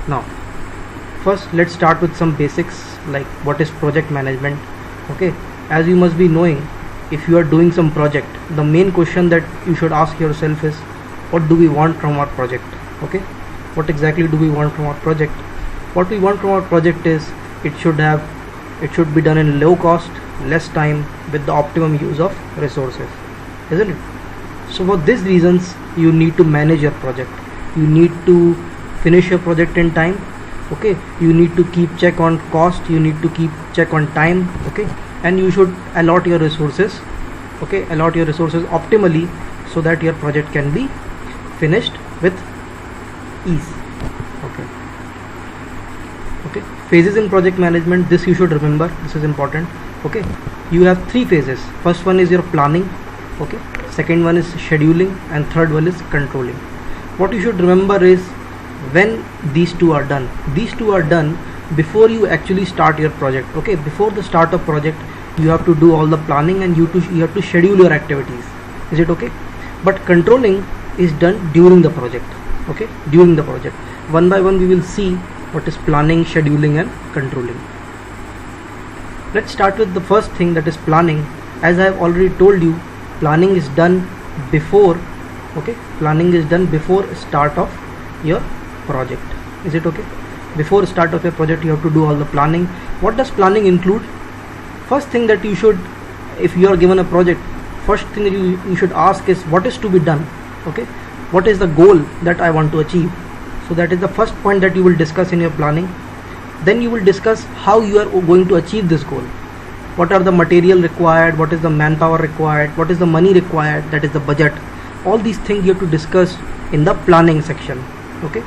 Now first let's start with some basics, like what is project management. Okay, as you must be knowing, if you are doing some project, the main question that you should ask yourself is, what do we want from our project? Okay, what exactly do we want from our project? What we want from our project is it should be done in low cost, less time, with the optimum use of resources, isn't it? So for these reasons you need to manage your project. You need to finish your project in time. Okay, you need to keep check on cost, you need to keep check on time. Okay, and you should allot your resources. Okay, allot your resources optimally so that your project can be finished with ease. Okay, phases in project management, this you should remember, this is important. Okay, you have three phases. First one is your planning. Okay, second one is scheduling, and third one is controlling. What you should remember is, when these two are done before you actually start your project. Okay, before the start of project you have to do all the planning, and you have to schedule your activities. Is it okay? But controlling is done during the project. Okay, during the project, one by one we will see what is planning, scheduling and controlling. Let's start with the first thing, that is planning. As I have already told you, planning is done before. Okay, planning is done before start of your project. Is it okay? Before start of your project you have to do all the planning. What does planning include? First thing that you should, if you are given a project, first thing that you should ask is, what is to be done? Okay, what is the goal that I want to achieve? So that is the first point that you will discuss in your planning. Then you will discuss how you are going to achieve this goal. What are the material required, what is the manpower required, what is the money required, that is the budget. All these things you have to discuss in the planning section. Okay,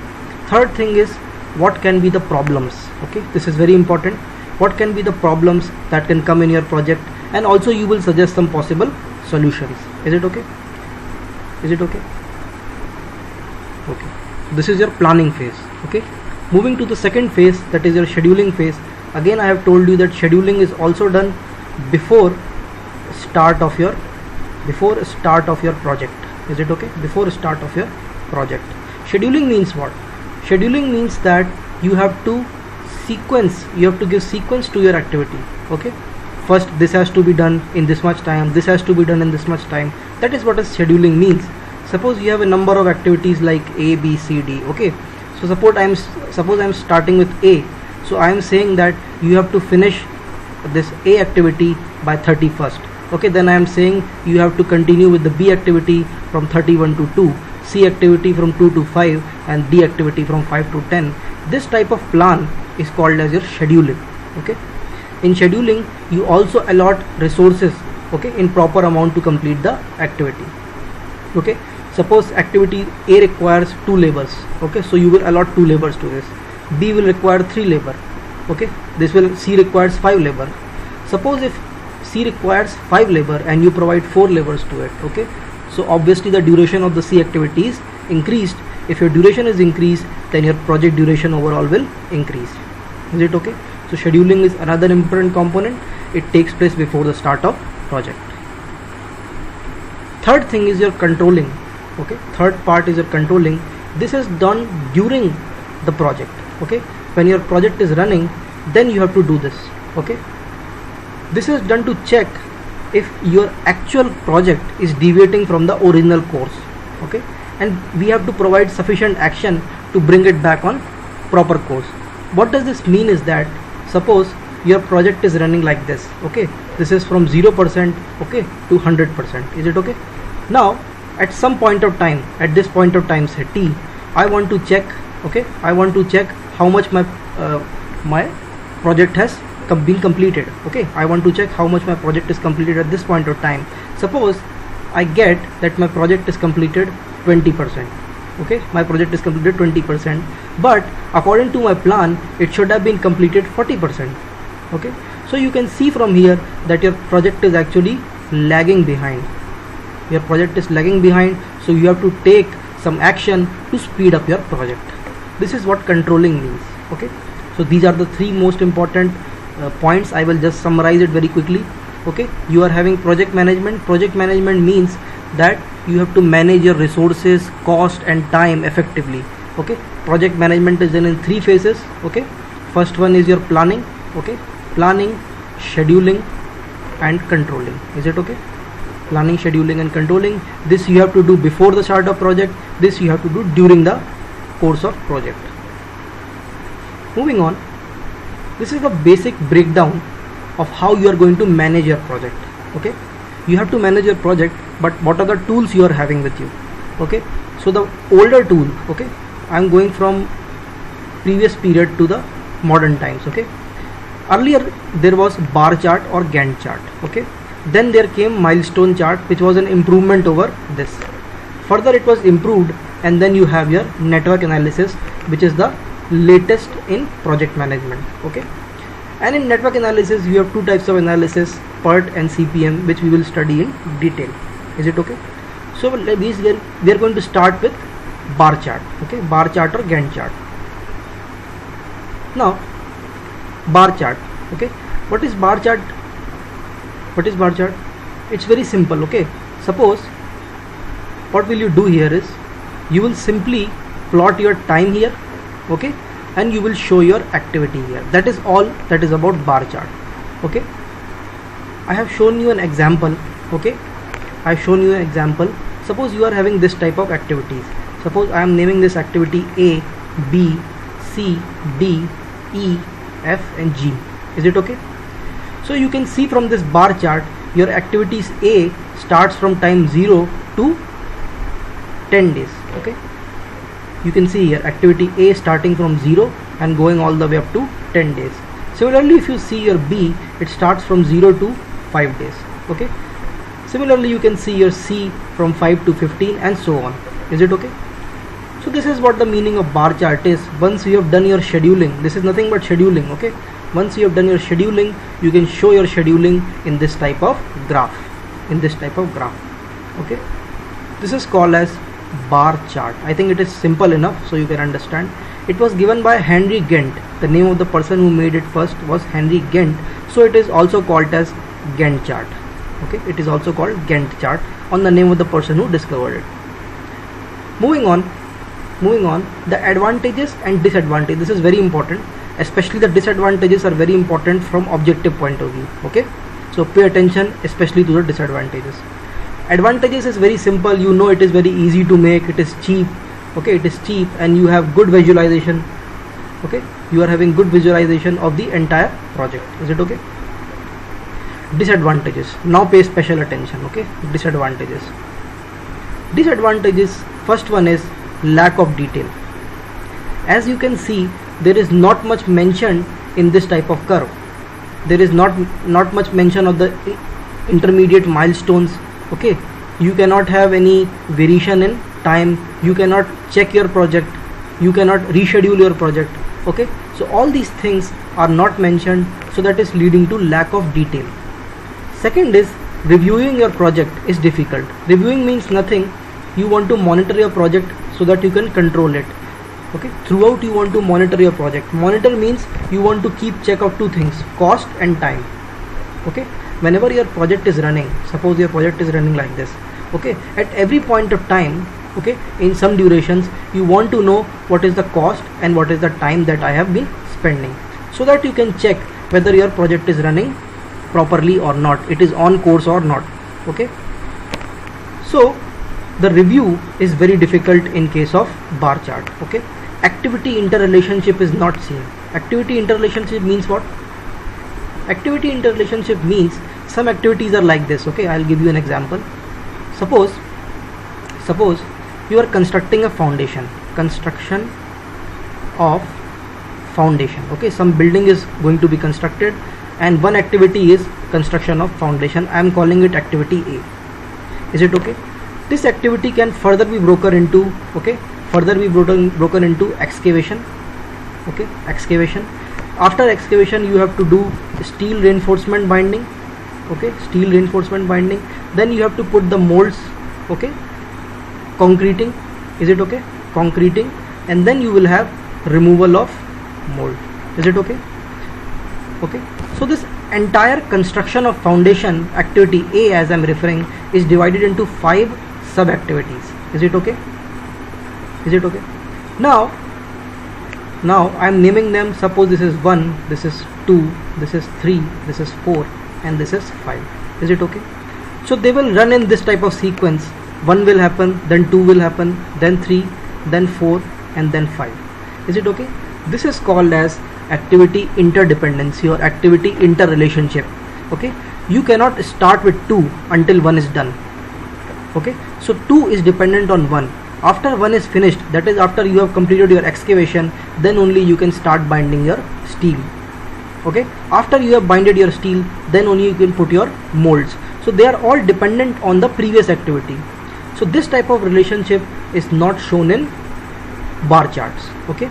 third thing is, what can be the problems? Okay, this is very important. What can be the problems that can come in your project, and also you will suggest some possible solutions. Is it okay? Is it okay? Okay, this is your planning phase. Okay, moving to the second phase, that is your scheduling phase. Again I have told you that scheduling is also done before start of your project. Is it okay? Before start of your project. Scheduling means what? Scheduling means that you have to give sequence to your activity. Okay, first this has to be done in this much time, this has to be done in this much time. That is what a scheduling means. Suppose you have a number of activities like A, B, C, D. Okay, so suppose I am starting with A. So I am saying that you have to finish this A activity by 31st. Okay, then I am saying you have to continue with the B activity from 31 to 2, C activity from 2 to 5, and D activity from 5 to 10. This type of plan is called as your scheduling. Okay, in scheduling you also allot resources, okay, in proper amount to complete the activity. Okay, suppose activity A requires 2 labors. Okay, so you will allot 2 labors to this. B will require 3 labor. Okay, C requires 5 labor. Suppose if C requires 5 labor and you provide 4 labors to it. Okay, so obviously the duration of the C activity is increased. If your duration is increased, then your project duration overall will increase. Is it okay? So scheduling is another important component. It takes place before the start of project. Third thing is your controlling. Okay, third part is your controlling. This is done during the project. Okay, when your project is running, then you have to do this. Okay, this is done to check if your actual project is deviating from the original course. Okay, and we have to provide sufficient action to bring it back on proper course. What does this mean is that, suppose your project is running like this. Okay, this is from 0% okay to 100%. Is it okay? Now at some point of time, at this point of time, say T, I want to check. Okay, I want to check how much my project has been completed. Okay, I want to check how much my project is completed at this point of time. Suppose I get that my project is completed 20%. Okay, my project is completed 20%, but according to my plan it should have been completed 40%. Okay, so you can see from here that your project is actually lagging behind. Your project is lagging behind, so you have to take some action to speed up your project. This is what controlling means. Okay, so these are the 3 most important points. I will just summarize it very quickly. Okay, you are having project management. Project management means that you have to manage your resources, cost and time effectively. Okay, project management is done in 3 phases. Okay, first one is your planning. Okay, planning, scheduling and controlling. Is it okay? Planning, scheduling and controlling. This you have to do before the start of project. This you have to do during the course of project. Moving on, this is the basic breakdown of how you are going to manage your project. Okay, you have to manage your project, but what are the tools you are having with you? Okay, so the older tool, okay, I am going from previous period to the modern times. Okay, earlier there was bar chart or Gantt chart. Okay, then there came milestone chart, which was an improvement over this. Further it was improved, and then you have your network analysis, which is the latest in project management. Okay, and in network analysis you have 2 types of analysis, PERT and CPM, which we will study in detail. Is it okay? So we are going to start with bar chart. Okay, bar chart or Gantt chart. Now bar chart. Okay, what is bar chart? What is bar chart? It's very simple. Okay, suppose what will you do here is you will simply plot your time here. Okay, and you will show your activity here. That is all that is about bar chart. Okay, I have shown you an example. Okay, I have shown you an example. Suppose you are having this type of activities. Suppose I am naming this activity A, B, C, D, E, F and G. Is it okay? So you can see from this bar chart, your activities A starts from time 0 to 10 days. Okay, you can see here activity A starting from 0 and going all the way up to 10 days. Similarly, if you see your B, it starts from 0 to 5 days. Okay, similarly you can see your C from 5 to 15 and so on. Is it okay? So this is what the meaning of bar chart is. Once you have done your scheduling, this is nothing but scheduling. Okay, once you have done your scheduling, you can show your scheduling in this type of graph. Okay, this is called as bar chart. I think it is simple enough so you can understand. It was given by Henry Gantt. The name of the person who made it first was Henry Gantt, so it is also called as Gantt chart. Okay, it is also called Gantt chart on the name of the person who discovered it. Moving on, the advantages and disadvantages. This is very important, especially the disadvantages are very important from objective point of view. Okay, so pay attention especially to the disadvantages. Advantages is very simple. You know, it is very easy to make. It is cheap. Okay, it is cheap and you have good visualization. Okay, you are having good visualization of the entire project. Is it okay? Disadvantages. Now pay special attention. Okay, disadvantages. First one is lack of detail. As you can see, there is not much mentioned in this type of curve. There is not much mention of the intermediate milestones. Okay, you cannot have any variation in time, you cannot check your project, you cannot reschedule your project. Okay, so all these things are not mentioned, so that is leading to lack of detail. Second is reviewing your project is difficult. Reviewing means nothing. You want to monitor your project so that you can control it. Okay, throughout you want to monitor your project. Monitor means you want to keep check of 2 things, cost and time. Okay, whenever your project is running, suppose your project is running like this. Okay, at every point of time, okay, in some durations, you want to know what is the cost and what is the time that I have been spending, so that you can check whether your project is running properly or not, it is on course or not. Okay, so the review is very difficult in case of bar chart. Okay, activity interrelationship is not seen. Activity interrelationship means what? Activity interrelationship means some activities are like this. Okay, I'll give you an example. Suppose you are constructing a foundation, construction of foundation. Okay, some building is going to be constructed and one activity is construction of foundation. I am calling it activity A. Is it okay? This activity can further be broken into excavation. Okay, excavation. After excavation you have to do steel reinforcement binding. Okay, steel reinforcement binding. Then you have to put the molds. Okay, concreting. Is it okay? Concreting, and then you will have removal of mold. Is it okay? Okay, so this entire construction of foundation activity A, as I am referring, is divided into 5 sub activities. Is it okay? Is it okay? Now I am naming them. Suppose this is 1, this is 2, this is 3, this is 4, and this is 5. Is it okay? So they will run in this type of sequence. 1 will happen, then 2 will happen, then 3, then 4, and then 5. Is it okay? This is called as activity interdependency or activity interrelationship. Okay, you cannot start with 2 until 1 is done. Okay, so 2 is dependent on 1. After 1 is finished, that is after you have completed your excavation, then only you can start binding your steel. Okay, after you have binded your steel, then only you can put your molds. So they are all dependent on the previous activity. So this type of relationship is not shown in bar charts. Okay,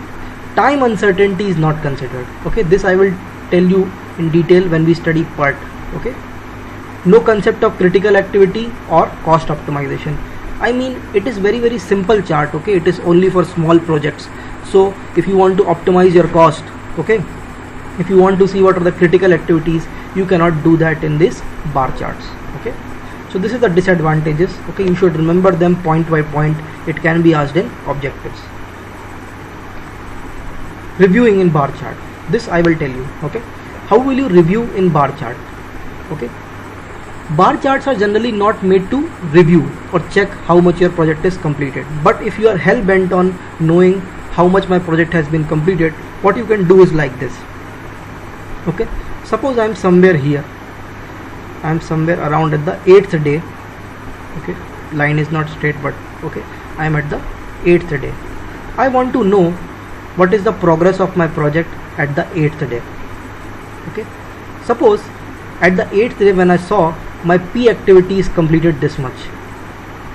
time uncertainty is not considered. Okay, this I will tell you in detail when we study part. Okay, no concept of critical activity or cost optimization. I mean, it is very simple chart. Okay, it is only for small projects. So if you want to optimize your cost, okay, if you want to see what are the critical activities, you cannot do that in this bar charts. Okay, so this is the disadvantages. Okay, you should remember them point by point. It can be asked in objectives. Reviewing in bar chart, this I will tell you. Okay, how will you review in bar chart? Okay, bar charts are generally not made to review or check how much your project is completed. But if you are hell bent on knowing how much my project has been completed, what you can do is like this. Okay, suppose I am somewhere here, I am somewhere around at the 8th day. Okay, line is not straight, but okay, I am at the 8th day. I want to know what is the progress of my project at the 8th day. Okay, suppose at the 8th day, when I saw my P activity is completed this much,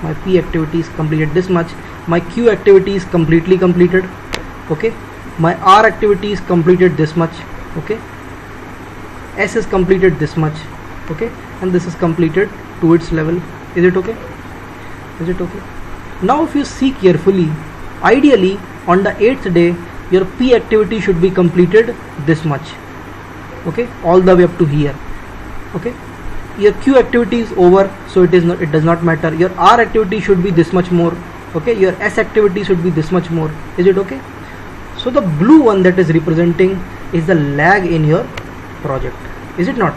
my P activity is completed this much, my Q activity is completely completed. Okay, my R activity is completed this much. Okay, S is completed this much. Okay, and this is completed to its level. Is it okay? Is it okay? Now if you see carefully, ideally on the 8th day your P activity should be completed this much. Okay, all the way up to here. Okay, your Q activity is over, so it does not matter. Your R activity should be this much more. Okay, your S activity should be this much more. Is it okay? So the blue one that is representing is the lag in your project. Is it not?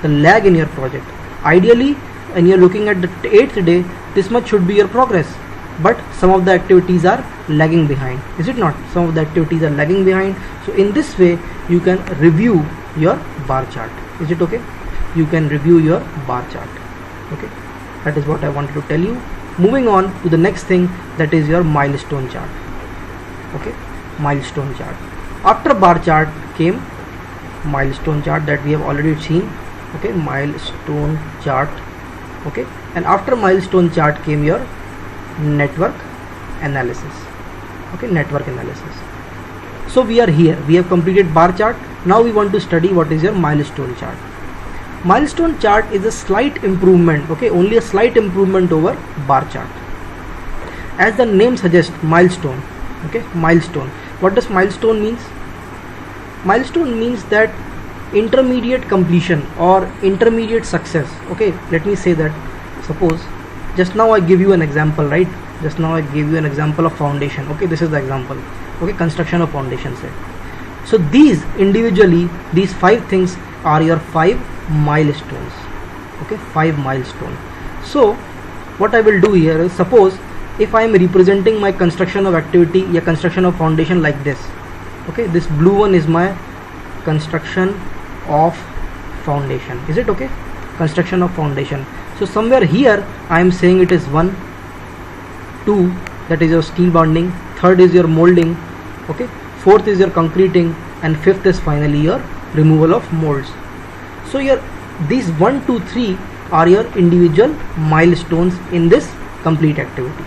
The lag in your project. Ideally, when you are looking at the 8th day, this much should be your progress, but some of the activities are lagging behind. Is it not? Some of the activities are lagging behind. So in this way you can review your bar chart. Is it okay? You can review your bar chart. Okay, that is what I wanted to tell you. Moving on to the next thing, that is your milestone chart. Okay, milestone chart. After bar chart came milestone chart that we have already seen. Okay, milestone chart. Okay, and after milestone chart came your network analysis. Okay, network analysis. So we are here, we have completed bar chart. Now we want to study what is your milestone chart. Milestone chart is a slight improvement. Okay, only a slight improvement over bar chart. As the name suggests, milestone. Okay, milestone. What does milestone means? Milestone means that intermediate completion or intermediate success. Okay, let me say that. Suppose just now I give you an example, right? Just now I gave you an example of foundation. Okay, this is the example. Okay, construction of foundation set. So these individually, these 5 things are your 5 milestones. Okay, 5 milestones. So what I will do here is, suppose if I am representing my construction of activity, a construction of foundation like this. Okay, this blue one is my construction of foundation. Is it okay? Construction of foundation. So somewhere here I am saying it is 1, 2, that is your steel bonding, 3rd is your molding, okay, 4th is your concreting, and 5th is finally your removal of molds. So these 1, 2, 3 are your individual milestones in this complete activity.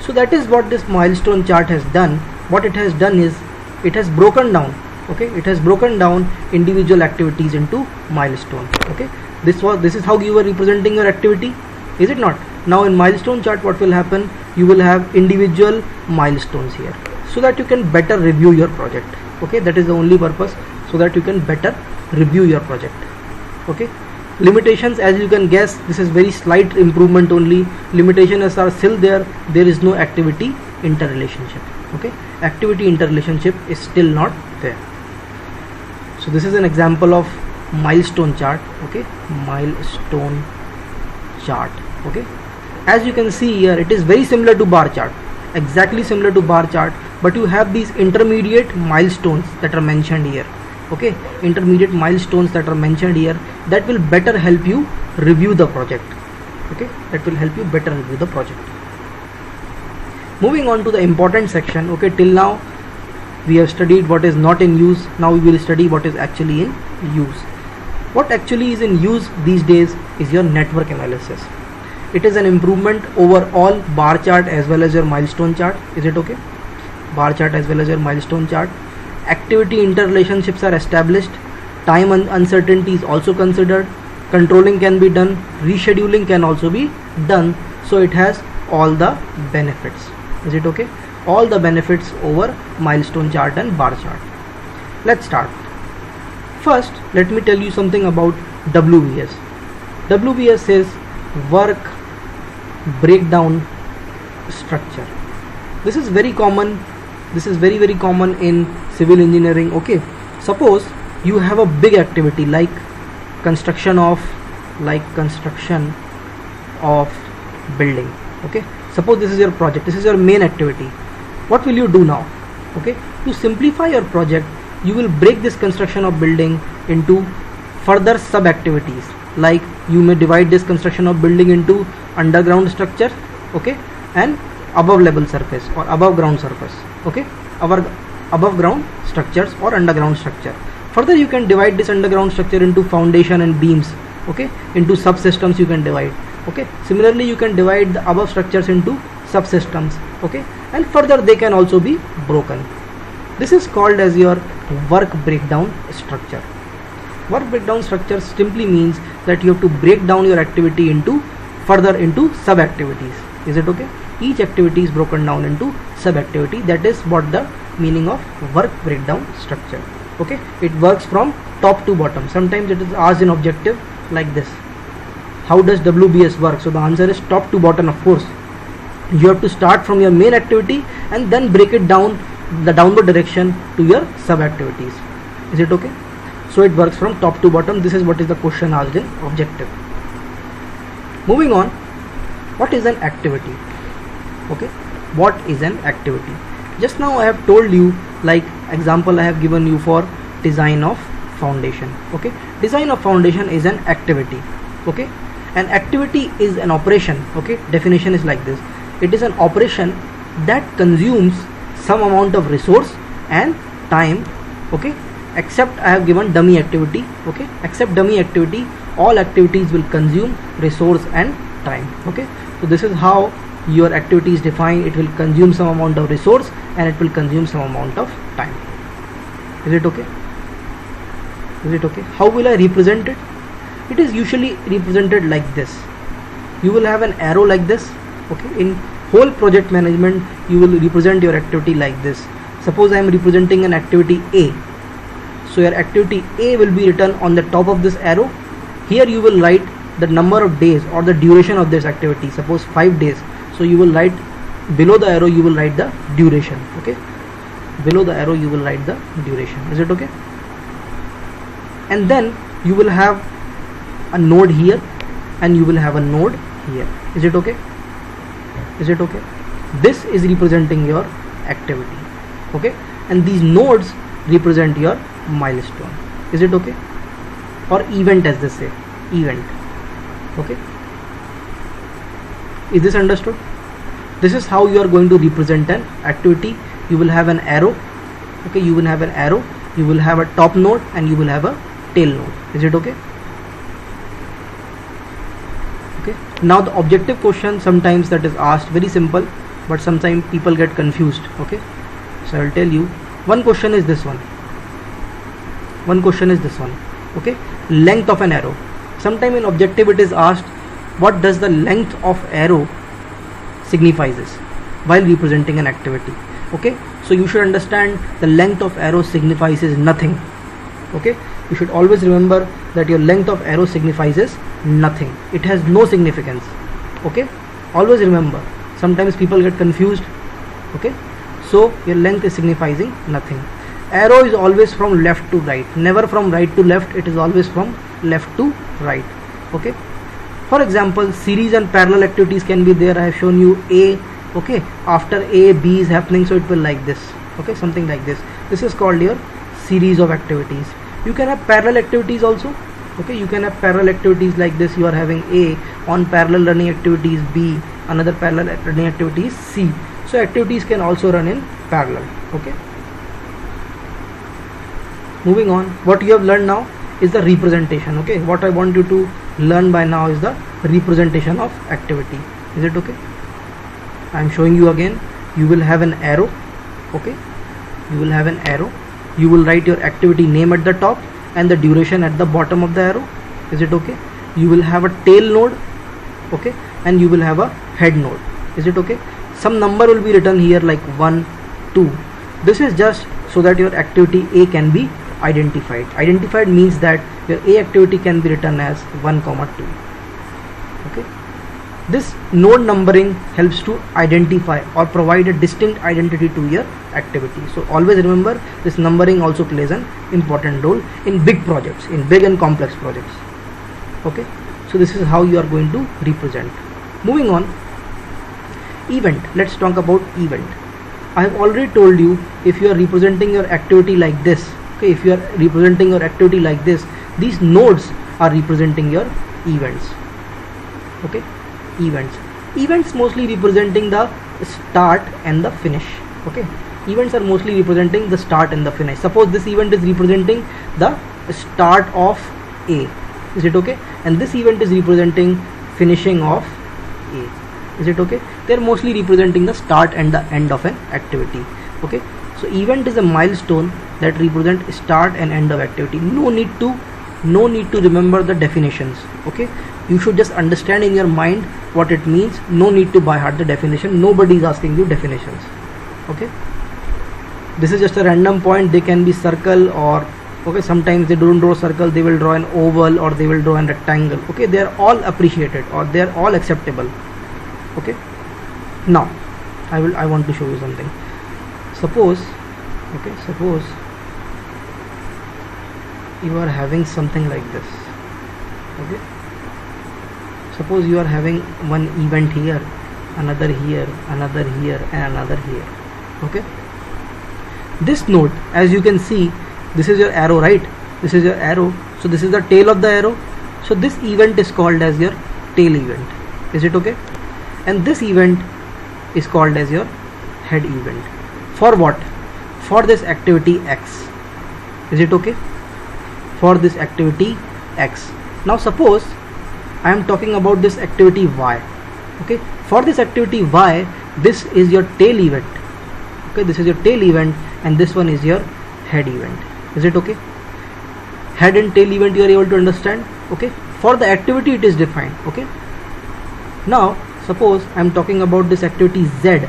So that is what this milestone chart has done. What it has done is it has broken down. Okay, it has broken down individual activities into milestones. Okay, this is how you were representing your activity, is it not? Now in milestone chart, what will happen? You will have individual milestones here, so that you can better review your project. Okay, that is the only purpose, so that you can better review your project. Okay, limitations, as you can guess, this is very slight improvement only. Limitations are still there. There is no activity interrelationship. Okay, activity interrelationship is still not there. So this is an example of milestone chart. Okay, milestone chart. Okay, as you can see here, it is very similar to bar chart, exactly similar to bar chart, but you have these intermediate milestones that are mentioned here. Okay, intermediate milestones that are mentioned here that will better help you review the project. Okay, that will help you better review the project. Moving on to the important section. Okay, till now we have studied what is not in use. Now we will study what is actually in use. What actually is in use these days is your network analysis. It is an improvement over all bar chart as well as your milestone chart. Is it okay? Bar chart as well as your milestone chart. Activity interrelationships are established. Time uncertainty is also considered. Controlling can be done. Rescheduling can also be done. So it has all the benefits. Is it okay? All the benefits over milestone chart and bar chart. Let's start. First, let me tell you something about WBS. WBS is work breakdown structure. This is very common. This is very common in civil engineering. Okay, suppose you have a big activity like construction of building. Okay, suppose this is your project, this is your main activity. What will you do now? Okay, to simplify your project, you will break this construction of building into further sub activities. Like you may divide this construction of building into underground structure, okay, and above level surface or above ground surface. Okay, above ground structures or underground structure. Further, you can divide this underground structure into foundation and beams. Okay, into subsystems you can divide. Okay, similarly you can divide the above structures into subsystems. Okay, and further they can also be broken. This is called as your work breakdown structure. Work breakdown structure simply means that you have to break down your activity into sub activities. Is it okay? Each activity is broken down into sub activity. That is what the meaning of work breakdown structure. Okay, it works from top to bottom. Sometimes it is asked in objective like this: how does WBS work? So the answer is top to bottom. Of course, you have to start from your main activity and then break it down the downward direction to your sub activities. Is it okay? So it works from top to bottom. This is what is the question asked in objective. Moving on, what is an activity? Okay, what is an activity? Just now I have told you, like example I have given you for design of foundation. Okay, design of foundation is an activity. Okay, an activity is an operation. Okay, definition is like this: it is an operation that consumes some amount of resource and time. Okay, except I have given dummy activity. Okay, except dummy activity, all activities will consume resource and time. Okay, so this is how your activity is defined. It will consume some amount of resource and it will consume some amount of time. Is it okay? Is it okay? How will I represent it? It is usually represented like this. You will have an arrow like this. Okay, in whole project management you will represent your activity like this. Suppose I am representing an activity A. So your activity A will be written on the top of this arrow. Here you will write the number of days or the duration of this activity. Suppose 5 days. So you will write below the arrow, you will write the duration. Okay, below the arrow you will write the duration. Is it okay? And then you will have a node here and you will have a node here. Is it okay? Is it okay? This is representing your activity. Okay, and these nodes represent your milestone. Is it okay? Or event, as they say, event. Okay, is this understood? This is how you are going to represent an activity. You will have an arrow. Okay, you will have an arrow, you will have a top node and you will have a tail node. Is it okay? Okay, now the objective question sometimes that is asked, very simple, but sometimes people get confused. Okay, so I will tell you, one question is this one. One question is this one. Okay, length of an arrow. Sometime in objective it is asked, what does the length of arrow signifies while representing an activity. Okay, so you should understand the length of arrow signifies nothing. Okay, you should always remember that your length of arrow signifies nothing. It has no significance. Okay, always remember. Sometimes people get confused. Okay, so your length is signifying nothing. Arrow is always from left to right, never from right to left, it is always from left to right. Okay, for example, series and parallel activities can be there. I have shown you A, okay, after A B is happening, so it will like this, okay, something like this. This is called your series of activities. You can have parallel activities also, okay, you can have parallel activities like this. You are having A, on parallel running activities B, another parallel running activities C. So activities can also run in parallel. Okay, moving on, what you have learned now is the representation. Okay, what I want you to learn by now is the representation of activity. Is it okay? I am showing you again. You will have an arrow. Okay, you will have an arrow. You will write your activity name at the top and the duration at the bottom of the arrow. Is it okay? You will have a tail node, okay, and you will have a head node. Is it okay? Some number will be written here like 1, 2. This is just so that your activity A can be identified. Identified means that your A activity can be written as 1, 2. Okay. This node numbering helps to identify or provide a distinct identity to your activity. So always remember, this numbering also plays an important role in big projects, in big and complex projects. Okay, so this is how you are going to represent. Moving on, event. Let's talk about event. I have already told you, if you are representing your activity like this, okay, if you are representing your activity like this, these nodes are representing your events. Okay, events mostly representing the start and the finish. Okay, events are mostly representing the start and the finish. Suppose this event is representing the start of A. Is it okay? And this event is representing finishing of A. Is it okay? They are mostly representing the start and the end of an activity. Okay, so event is a milestone that represent start and end of activity. No need to remember the definitions. Okay, you should just understand in your mind what it means. No need to by heart the definition. Nobody is asking you definitions. Okay, this is just a random point. They can be circle, or okay, sometimes they don't draw circle, they will draw an oval, or they will draw a rectangle. Okay, they are all appreciated, or they are all acceptable. Okay, now I want to show you something. Suppose you are having something like this. Okay, suppose you are having one event here, another here, another here, and another here. Okay, this node, as you can see, this is your arrow, right? This is your arrow, so this is the tail of the arrow. So this event is called as your tail event. Is it okay? And this event is called as your head event. For what? For this activity X. Is it okay? For this activity X. Now suppose I am talking about this activity Y. Okay, for this activity Y, this is your tail event. Okay, this is your tail event, and this one is your head event. Is it okay? Head and tail event you are able to understand. Okay, for the activity it is defined. Okay, now suppose I am talking about this activity Z.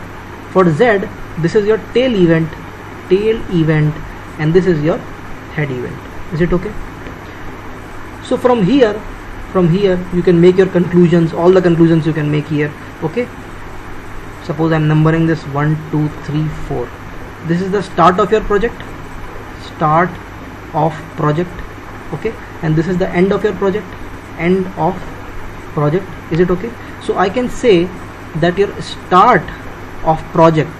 For Z, this is your tail event, and this is your head event. Is it okay? So from here you can make your conclusions. All the conclusions you can make here. Okay, suppose I am numbering this 1, 2, 3, 4. This is the start of your project. Okay, and this is the end of your project. Is it okay? So I can say that your start of project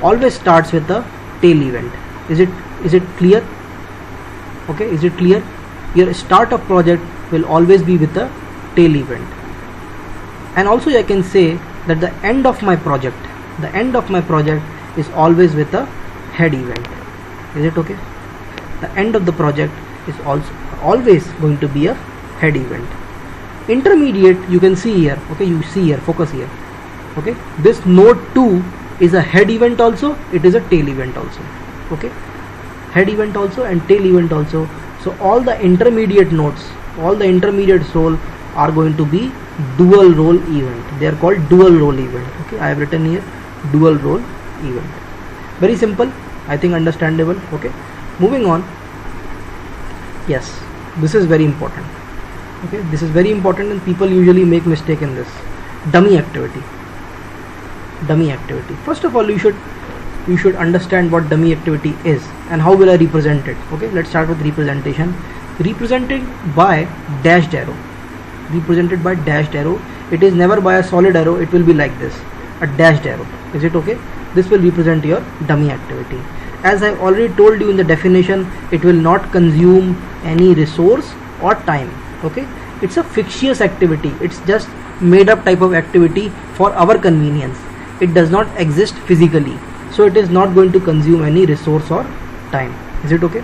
always starts with the tail event. Is it clear? Okay, is it clear? Your start of project will always be with the tail event. And also I can say that the end of my project is always with the head event. Is it okay? The end of the project is also always going to be a head event. Intermediate, you can see here. Okay, you see here, focus here. Okay, this node 2 is a head event also, it is a tail event also. Okay, head event also and tail event also. So all the intermediate nodes, all the intermediate role are going to be dual role event. They are called dual role event. Okay, I have written here dual role event. Very simple, I think understandable. Okay, moving on. Yes, this is very important. Okay, this is very important, and people usually make mistake in this. Dummy activity. dummy activity. First of all, you should understand what dummy activity is and how will I represent it. Okay, let's start with representation. Represented by dashed arrow. Represented by dashed arrow. It is never by a solid arrow. It will be like this, a dashed arrow. Is it okay? This will represent your dummy activity. As I already told you in the definition, it will not consume any resource or time. Okay, it's a fictitious activity. It's just made up type of activity for our convenience. It does not exist physically, so it is not going to consume any resource or time. Is it okay?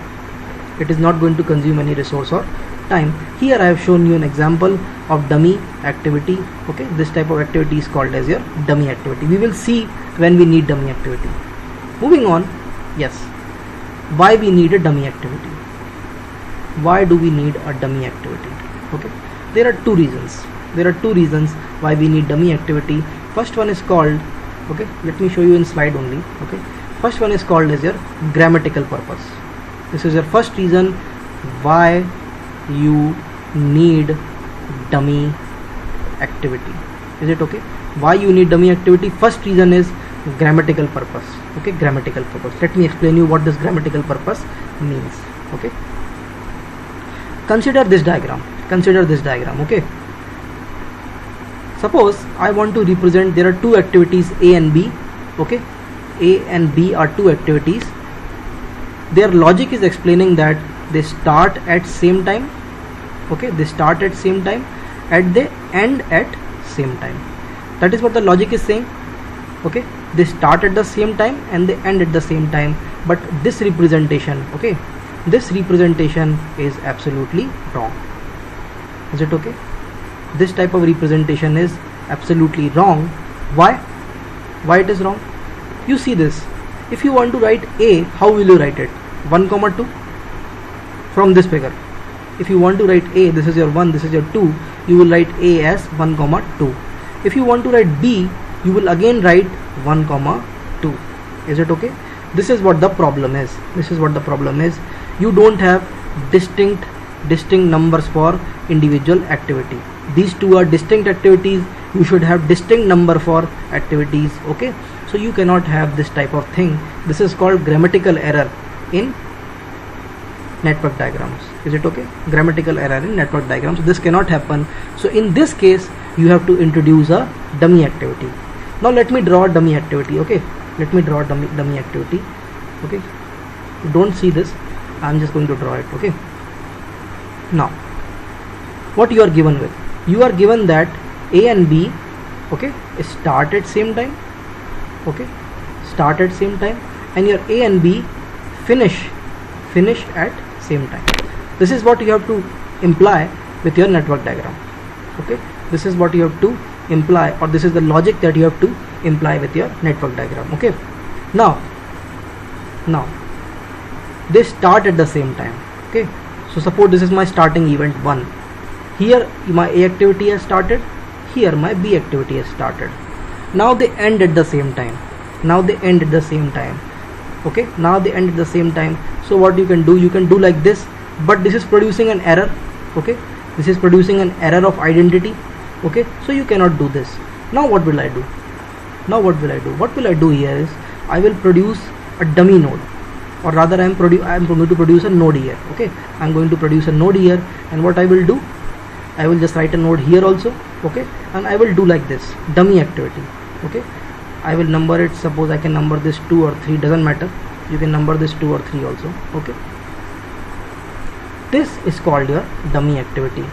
It is not going to consume any resource or time. Here I have shown you an example of dummy activity. Okay, this type of activity is called as your dummy activity. We will see when we need dummy activity. Moving on. Yes, why we need a dummy activity? Why do we need a dummy activity? Okay, there are two reasons. There are two reasons why we need dummy activity. First one is called, okay, let me show you in slide only. Okay, first one is called as your grammatical purpose. This is your first reason why you need dummy activity. Is it okay? Why you need dummy activity? First reason is grammatical purpose. Okay, grammatical purpose. Let me explain you what this grammatical purpose means. Okay, consider this diagram. Consider this diagram. Okay, suppose I want to represent, there are two activities A and B. Okay, A and B are two activities. Their logic is explaining that they start at same time. Okay, they start at same time and they end at same time. That is what the logic is saying. Okay, they start at the same time and they end at the same time, but this representation, okay, this representation is absolutely wrong. Is it okay? This type of representation is absolutely wrong. Why it is wrong? You see this, if you want to write A, how will you write it? 1, 2 from this figure. If you want to write A, this is your 1, this is your 2, you will write A as 1, 2. If you want to write B, you will again write 1, 2. Is it okay? This is what the problem is. This is what the problem is. You don't have distinct numbers for individual activity. These two are distinct activities. You should have distinct number for activities. Okay, so you cannot have this type of thing. This is called grammatical error in network diagrams. Is it okay? Grammatical error in network diagrams. This cannot happen. So in this case, you have to introduce a dummy activity. Now let me draw a dummy activity. Okay, let me draw a dummy activity. Okay, you don't see this, I'm just going to draw it. Okay, now what you are given with, you are given that A and B, okay, start at same time. Okay, start at same time, and your A and B finish at same time. This is what you have to imply with your network diagram. Okay, this is what you have to imply, or this is the logic that you have to imply with your network diagram. Okay, now they start at the same time. Okay, so suppose this is my starting event 1. Here my A activity has started, here my B activity has started. Now they end at the same time. Now they end at the same time. Okay, now they end at the same time. So what you can do, you can do like this, but this is producing an error. Okay, this is producing an error of identity. Okay, so you cannot do this. Now what will I do? What will I do here is, I will produce a dummy node, or rather I am going to produce a node here. Okay, I am going to produce a node here, and what I will do, I will just write a node here also. Okay, and I will do like this, dummy activity. Okay, I will number it. Suppose I can number this 2 or 3, doesn't matter, you can number this 2 or 3 also. Okay, this is called your dummy activity.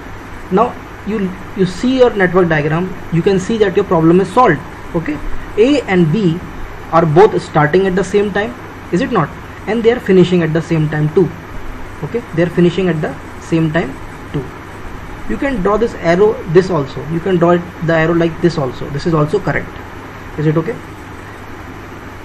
Now you see your network diagram, you can see that your problem is solved. Okay, A and B are both starting at the same time, is it not? And they are finishing at the same time too. Okay, they are finishing at the same time too. You can draw this arrow, this also, you can draw the arrow like this also. This is also correct. Is it okay?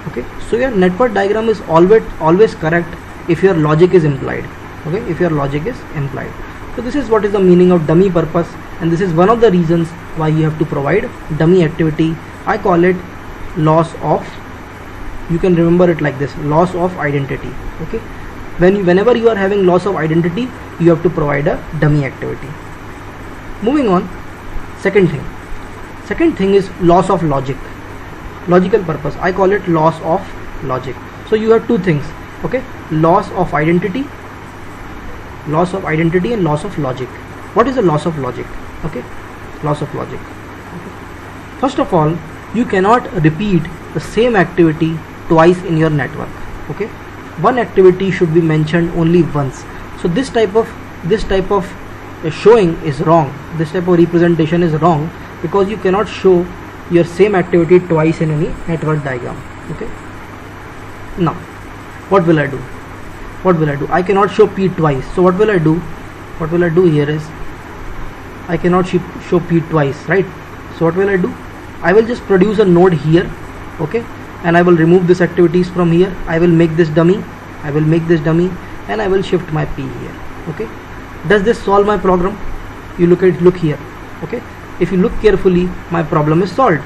Okay, so your network diagram is always correct if your logic is implied. Okay, if your logic is implied. So this is what is the meaning of dummy purpose, and this is one of the reasons why you have to provide dummy activity. I call it loss of, you can remember it like this, loss of identity. Okay, whenever you are having loss of identity, you have to provide a dummy activity. Moving on, second thing is loss of logic. logical purpose. I call it loss of logic. So you have two things, okay, loss of identity and loss of logic. What is the loss of logic? Okay, loss of logic. Okay. First of all, you cannot repeat the same activity twice in your network. Okay, one activity should be mentioned only once. So this type of showing is wrong. This type of representation is wrong, because you cannot show your same activity twice in any network diagram. Okay, now what will I do? I cannot show P twice. So what will I do here is, I cannot show P twice, right? So what will I do? I will just produce a node here, okay, and I will remove these activities from here. I will make this dummy, and I will shift my P here. Okay, does this solve my problem? You look here. Okay, if you look carefully, my problem is solved.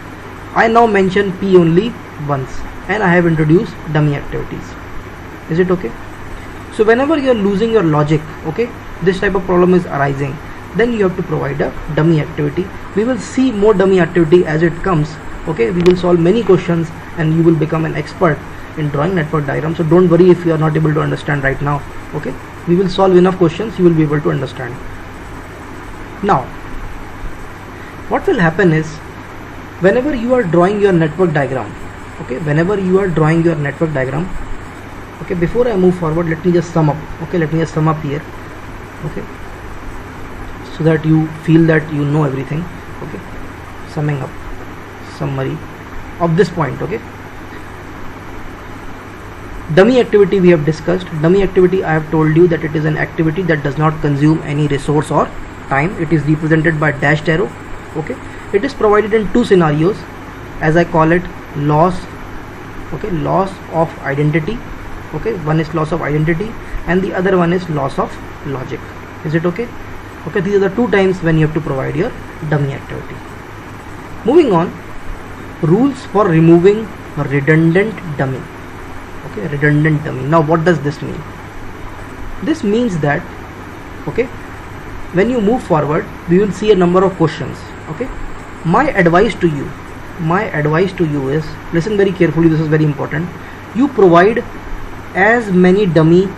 I now mention P only once, and I have introduced dummy activities. Is it okay? So whenever you are losing your logic, okay, this type of problem is arising, then you have to provide a dummy activity. We will see more dummy activity as it comes. Okay, we will solve many questions and you will become an expert in drawing network diagrams. So don't worry if you are not able to understand right now. Okay, we will solve enough questions, you will be able to understand. Now what will happen is, whenever you are drawing your network diagram, okay, okay, before I move forward, let me just sum up. Okay, let me just sum up here. Okay, so that you feel that you know everything. Okay, summing up, summary of this point. Okay, dummy activity we have discussed. Dummy activity, I have told you that it is an activity that does not consume any resource or time. It is represented by dashed arrow. Okay, it is provided in two scenarios, as I call it loss. Okay, loss of identity. Okay, one is loss of identity and the other one is loss of logic. Is it okay? Okay, these are the two times when you have to provide your dummy activity. Moving on, rules for removing a redundant dummy. Okay, redundant dummy. Now what does this mean? This means that, okay, when you move forward, we will see a number of questions. Okay, my advice to you is, listen very carefully, this is very important. You provide as many dummy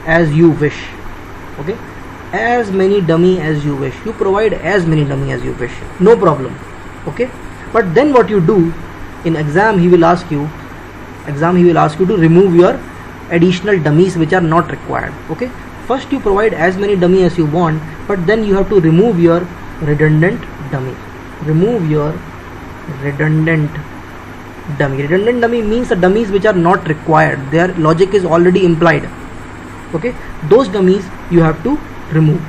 as you wish. Okay, as many dummy as you wish. You provide as many dummy as you wish, no problem. Okay, but then what you do in exam, he will ask you to remove your additional dummies which are not required. Okay, first you provide as many dummy as you want, but then you have to remove your redundant dummy. Redundant dummy means the dummies which are not required, their logic is already implied. Okay, those dummies you have to remove.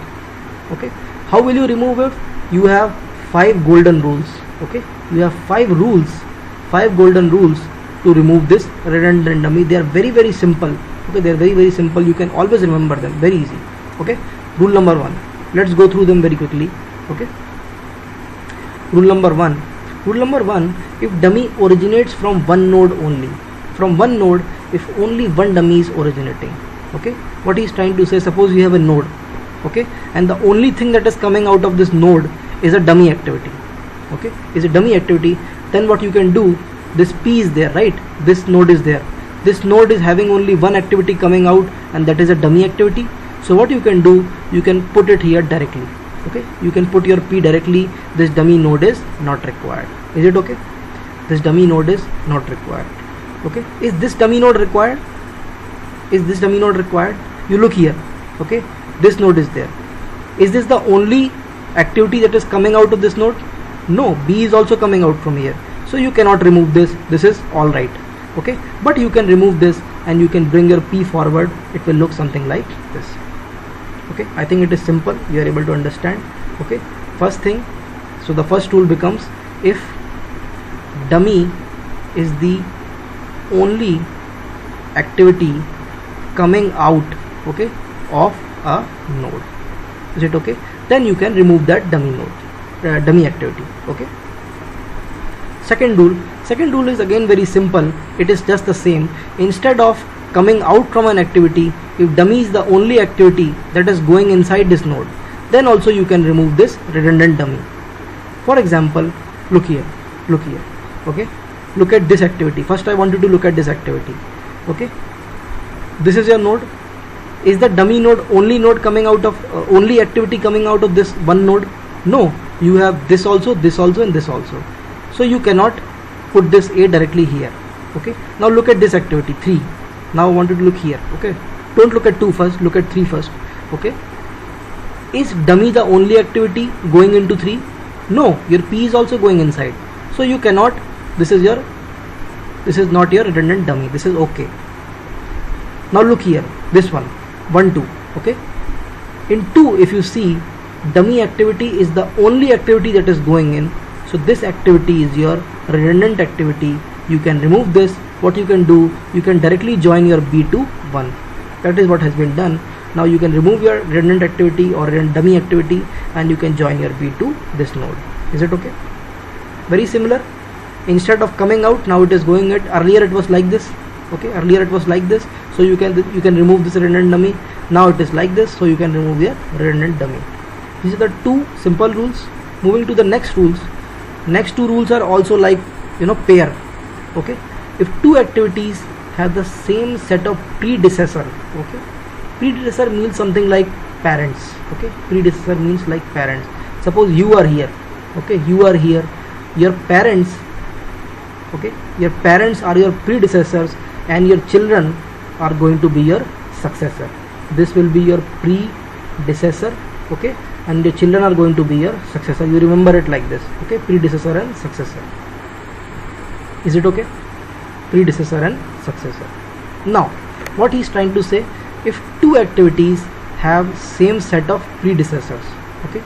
Okay, how will you remove it? You have 5 golden rules. Okay, you have 5 golden rules to remove this redundant dummy. They are very simple. Okay, they are very simple. You can always remember them, very easy. Okay, rule number 1, let's go through them very quickly. Okay, rule number 1, if dummy originates from one node only, if only one dummy is originating. Okay, what he is trying to say, suppose you have a node, okay, and the only thing that is coming out of this node is a dummy activity. Okay, is a dummy activity, then what you can do, this P is there, right, this node is there, this node is having only one activity coming out, and that is a dummy activity. So what you can do, you can put it here directly. Okay, you can put your P directly. This dummy node is not required. Is it okay? This dummy node is not required. Okay, is this dummy node required? You look here. Okay, this node is there. Is this the only activity that is coming out of this node? No, B is also coming out from here. So you cannot remove this. This is all right. Okay, but you can remove this and you can bring your P forward. It will look something like this. Okay, I think it is simple, you are able to understand. Okay, first thing, so the first rule becomes, if dummy is the only activity coming out, okay, of a node, is it okay, then you can remove that dummy activity. Okay, second rule is again very simple. It is just the same. Instead of coming out from an activity, if dummy is the only activity that is going inside this node, then also you can remove this redundant dummy. For example, look here, look here. Okay, look at this activity. First I want you to look at this activity. Okay, this is your node. Is the dummy node only node coming out of only activity coming out of this one node? No, you have this also, and this also. So you cannot put this A directly here. Okay, now look at this activity 3. Now I want you to look here. Okay, don't look at 2 first, look at 3 first. Okay, is dummy the only activity going into 3? No, your P is also going inside. So you cannot, this is not your redundant dummy. This is okay. Now look here, this one 1 2. Okay, in 2 if you see, dummy activity is the only activity that is going in. So this activity is your redundant activity. You can remove this. What you can do, you can directly join your B to 1. That is what has been done. Now you can remove your redundant activity or dummy activity and you can join your B to this node. Is it okay? Very similar. Instead of coming out, now it is going at, earlier it was like this. Okay, earlier it was like this. So you can remove this redundant dummy. Now it is like this, so you can remove your redundant dummy. These are the 2 simple rules. Moving to the next rules. Next 2 rules are also like, pair. Okay, if 2 activities have the same set of predecessor. Okay, predecessor means something like parents. Okay, predecessor means like parents. Suppose you are here. Okay, you are here. Your parents. Okay, your parents are your predecessors and your children are going to be your successor. This will be your predecessor. Okay, and your children are going to be your successor. You remember it like this. Okay, predecessor and successor. Is it okay? Predecessor and successor. Now what he is trying to say, if 2 activities have same set of predecessors, okay,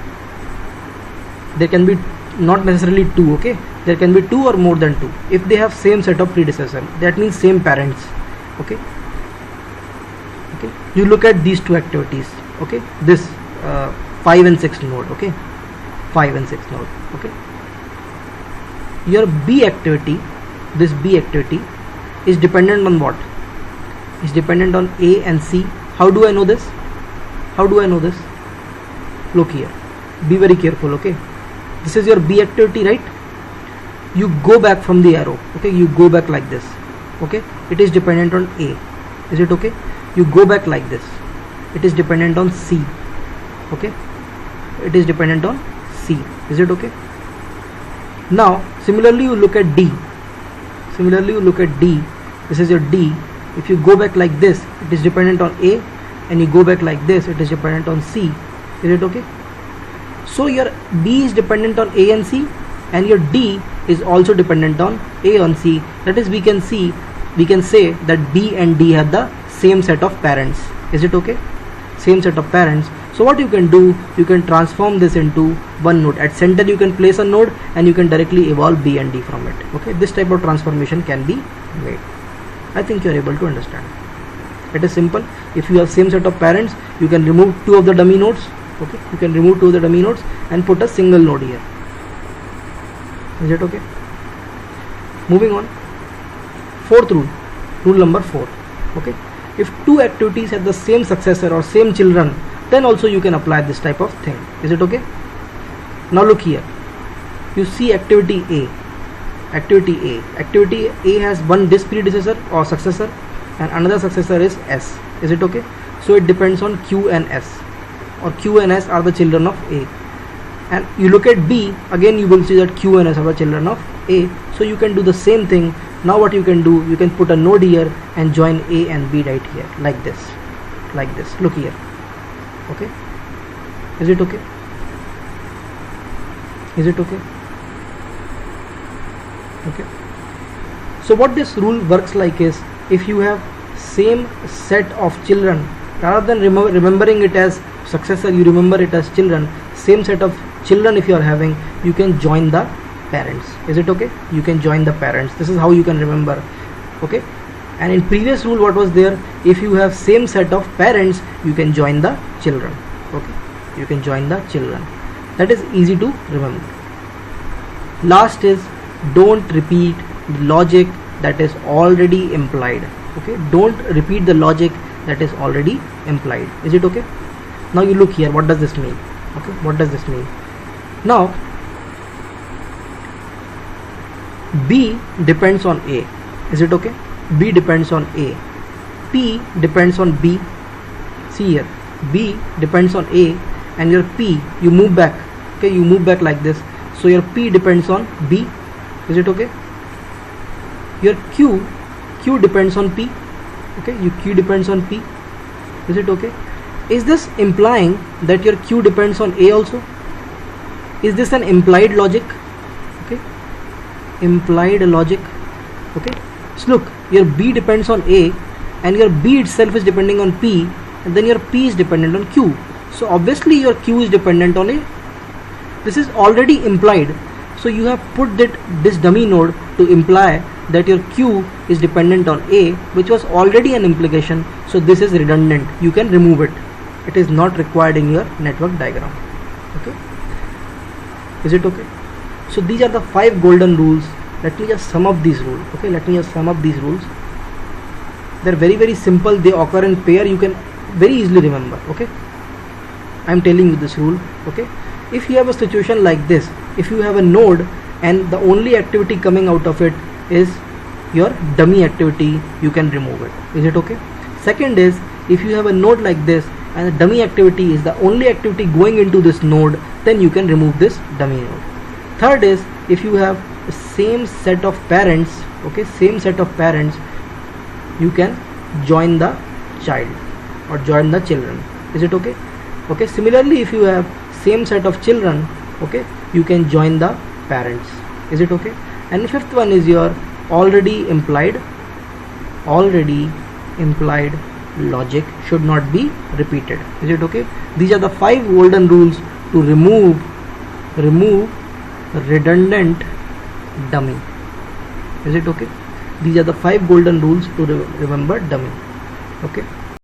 there can be not necessarily 2, okay, there can be 2 or more than 2. If they have same set of predecessor, that means same parents. Okay, okay, you look at these 2 activities. Okay, this 5 and 6 node. Okay, 5 and 6 node. Okay, your B activity, this B activity is dependent on what? Is dependent on A and C. How do I know this? How do I know this? Look here, be very careful. Okay, this is your B activity, right? You go back from the arrow. Okay, you go back like this. Okay, it is dependent on A. Is it okay? You go back like this. It is dependent on C. Okay, it is dependent on C. Is it okay? Now similarly you look at D. Similarly you look at D. This is your D. If you go back like this, it is dependent on A, and you go back like this, it is dependent on C. Is it okay? So your B is dependent on A and C, and your D is also dependent on A and C. That is, we can say that B and D have the same set of parents. Is it okay? Same set of parents. So what you can do, you can transform this into one node. At center you can place a node and you can directly evolve B and D from it. Okay, this type of transformation can be made. I think you are able to understand. It is simple. If you have same set of parents, you can remove 2 of the dummy nodes. Okay, you can remove 2 of the dummy nodes and put a single node here. Is it okay? Moving on. 4th rule, rule number 4. Okay, if 2 activities have the same successor or same children, then also you can apply this type of thing. Is it okay? Now look here, you see activity A. Activity A has one this predecessor or successor and another successor is S. Is it okay? So it depends on Q and S, or Q and S are the children of A. And you look at B, again you will see that Q and S are the children of A. So you can do the same thing. Now what you can do, you can put a node here and join A and B right here, like this. Look here. Okay, is it okay? Is it okay? Okay, so what this rule works like is, if you have same set of children, rather than remembering it as successor, you remember it as children. Same set of children if you are having, you can join the parents. Is it okay? You can join the parents. This is how you can remember. Okay, and in previous rule what was there, if you have same set of parents, you can join the children. Okay, you can join the children. That is easy to remember. Last is, don't repeat the logic that is already implied. Okay, don't repeat the logic that is already implied. Is it okay? Now you look here, what does this mean? Okay, what does this mean? Now B depends on A. Is it okay? B depends on A. P depends on B. See here, B depends on A, and your P, you move back. Okay, you move back like this. So your P depends on B. Is it okay? Your Q depends on P. Okay, your Q depends on P. Is it okay? Is this implying that your Q depends on A also? Is this an implied logic? Okay, implied logic. Okay, so look, your B depends on A, and your B itself is depending on P, and then your P is dependent on Q. So obviously your Q is dependent on A. This is already implied. So you have put this dummy node to imply that your Q is dependent on A, which was already an implication. So this is redundant. You can remove it. It is not required in your network diagram. Okay. Is it okay? So these are the 5 golden rules. Let me just sum up these rules. Okay, let me just sum up these rules. They're very, very simple. They occur in pair. You can very easily remember. Okay, I'm telling you this rule. Okay, if you have a situation like this, if you have a node and the only activity coming out of it is your dummy activity, you can remove it. Is it okay? Second is, if you have a node like this and the dummy activity is the only activity going into this node, then you can remove this dummy node. Third is, if you have the same set of parents, okay, same set of parents, you can join the child or join the children. Is it okay? Okay, similarly, if you have same set of children, okay, you can join the parents. Is it okay? And the fifth one is your already implied logic should not be repeated. Is it okay? These are the 5 golden rules to remove redundant dummy. Is it okay? These are the 5 golden rules to remember dummy. Okay.